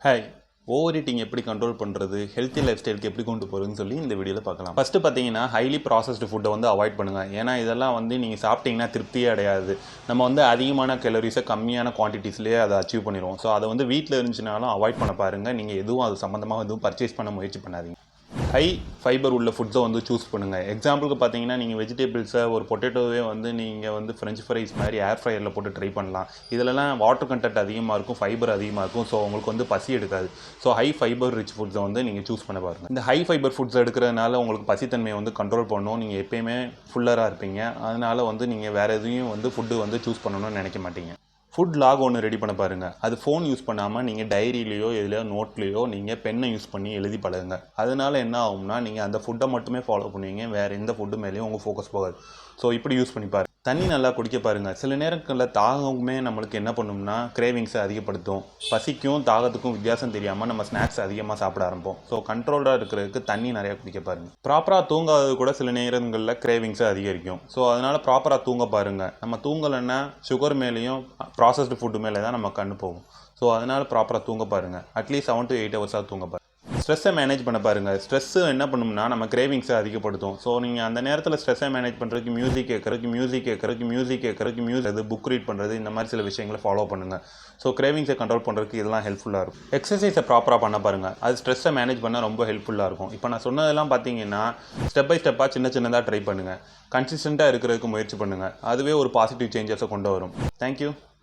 Hi. Over eating எப்படி control பண்ணுறது, healthy life ஸ்டைலுக்கு எப்படி கொண்டு போகிறதுன்னு சொல்லி இந்த வீடியோவில் பார்க்கலாம். ஃபஸ்ட்டு பார்த்தீங்கன்னா ஹைலி ப்ராசஸ்டு ஃபுட்டை வந்து அவாய்ட் பண்ணுங்கள். ஏன்னா இதெல்லாம் வந்து நீங்கள் சாப்பிட்டீங்கன்னா திருப்தியே அடையாது. நம்ம வந்து அதிகமான கேலரிஸை கம்மியான குவான்டிட்டிஸ்லேயே அதை அச்சீவ் பண்ணிடுவோம். ஸோ அதை வந்து வீட்டில் இருந்துச்சுனாலும் அவாய்ட் பண்ண பாருங்கள். நீங்கள் எதுவும் அது சம்மந்தமாக எதுவும் பர்ச்சேஸ் பண்ண முயற்சி பண்ணாதீங்க. ஹை ஃபைபர் உள்ள ஃபுட்ஸை வந்து சூஸ் பண்ணுங்கள். எக்ஸாம்பிளுக்கு பார்த்தீங்கன்னா நீங்கள் வெஜிடபிள்ஸை ஒரு பொட்டேட்டோவே வந்து நீங்கள் வந்து ஃப்ரெஞ்ச் ஃப்ரைஸ் மாதிரி ஏர் ஃப்ரையரில் போட்டு ட்ரை பண்ணலாம். இதிலலாம் வாட்டர் கண்டென்ட் அதிகமாக இருக்கும், ஃபைபர் அதிகமாக இருக்கும். ஸோ உங்களுக்கு வந்து பசி எடுக்காது. ஸோ ஹை ஃபைபர் ரிச் ஃபுட்ஸை வந்து நீங்கள் சூஸ் பண்ண பாருங்கள். இந்த ஹை ஃபைபர் ஃபுட்ஸ் எடுக்கிறதுனால உங்களுக்கு பசித்தன்மையை வந்து கண்ட்ரோல் பண்ணணும். நீங்கள் எப்பயுமே ஃபுல்லராக இருப்பீங்க. அதனால் வந்து நீங்கள் வேறு எதையும் வந்து ஃபுட்டு வந்து சூஸ் பண்ணணும்னு நினைக்க மாட்டீங்க. ஃபுட் லாக் ஒன்று ரெடி பண்ண பாருங்கள். அது ஃபோன் யூஸ் பண்ணாமல் நீங்கள் டைரியிலையோ எதுலையோ நோட்லேயோ நீங்கள் பெண்ணை யூஸ் பண்ணி எழுதி பழகுங்க. அதனால என்ன ஆகும்னா நீங்கள் அந்த ஃபுட்டை மட்டுமே ஃபாலோ பண்ணுவீங்க. வேறு எந்த ஃபுட்டு மேலேயும் உங்கள் ஃபோக்கஸ் போகாது. ஸோ இப்படி யூஸ் பண்ணி பாருங்கள். தண்ணி நல்லா குடிக்க பாருங்கள். சில நேரங்களில் தாகமே நம்மளுக்கு என்ன பண்ணும்னா கிரேவிங்ஸை அதிகப்படுத்தும். பசிக்கும் தாகத்துக்கும் வித்தியாசம் தெரியாமல் நம்ம ஸ்நாக்ஸ் அதிகமாக சாப்பிட ஆரம்பிப்போம். ஸோ கண்ட்ரோலாக இருக்கிறதுக்கு தண்ணி நிறையா குடிக்க பாருங்கள். ப்ராப்பராக தூங்காதது கூட சில நேரங்களில் கிரேவிங்ஸை அதிகரிக்கும். ஸோ அதனால் ப்ராப்பராக தூங்க பாருங்கள். நம்ம தூங்கலைன்னா சுகர் மேலேயும் ப்ராசஸ்டு ஃபுட்டு மேலே தான் நம்ம கண்ணு போகும். ஸோ அதனால் ப்ராப்பராக தூங்க பாருங்கள். அட்லீஸ்ட் 7 to 8 ஹவர்ஸாக தூங்க பாருங்கள். ஸ்ட்ரெஸ்ஸை மேனேஜ் பண்ண பாருங்கள். ஸ்ட்ரெஸ்ஸு என்ன பண்ணும்னா நம்ம கிரேவிங்ஸை அதிகப்படுத்தும். ஸோ நீங்கள் அந்த நேரத்தில் ஸ்ட்ரெஸ்ஸை மேனேஜ் பண்ணுறதுக்கு மியூசிக் கேட்குறதுக்கு அது புக் ரீட் பண்ணுறது, இந்த மாதிரி சில விஷயங்களை ஃபாலோ பண்ணுங்கள். ஸோ கிரேவிங்ஸை கண்ட்ரோல் பண்ணுறதுக்கு இதெல்லாம் ஹெல்ப்ஃபுல்லாக இருக்கும். எக்ஸசைஸை ப்ராப்பராக பண்ண பாருங்கள். அது ஸ்ட்ரெஸ்ஸை மேனேஜ் பண்ண ரொம்ப ஹெல்ப்ஃபுல்லாக இருக்கும். இப்போ நான் சொன்னதெல்லாம் பார்த்தீங்கன்னா ஸ்டெப் பை ஸ்டெப்பாக சின்னதாக ட்ரை பண்ணுங்கள். கன்சிஸ்டண்ட்டாக இருக்கிறதுக்கு முயற்சி பண்ணுங்கள். அதுவே ஒரு பாசிட்டிவ் சேஞ்சஸை கொண்டு வரும். தேங்க்யூ.